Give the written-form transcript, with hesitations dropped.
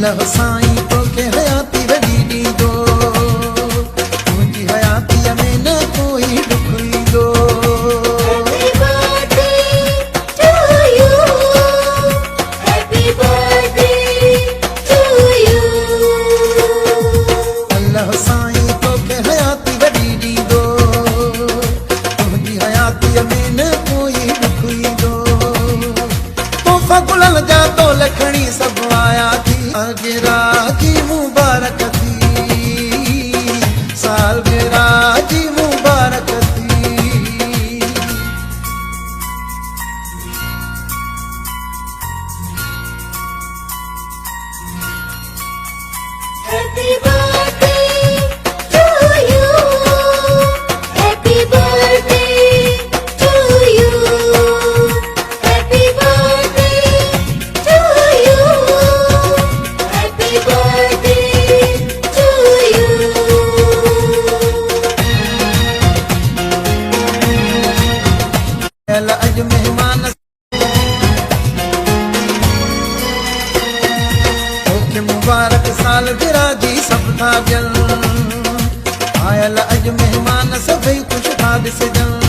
अल्लाह साईं तोखे हयाती वॾी ॾींदो, तुंहिंजी हयाती में न कोई ॾुख ईंदो। अल्लाह साईं तोखे हयाती वॾी ॾींदो, तुंहिंजी हयाती में न कोई ॾुख ईंदो। तोहफ़ा गुलनि जा तोल खणी सभु आया थी, सालगिरह जी मुबारक थी, सालगिरह जी मुबारक थी। Happy birthday to you. Happy birthday to you. Happy birthday to you. Happy birthday to you. अल्लाह अज मेहमान तोखे मुबारक सालगिरह जी सभु था ॾियनि, आयल अज मेहमान सभई ख़ुशि था ॾिसजनि।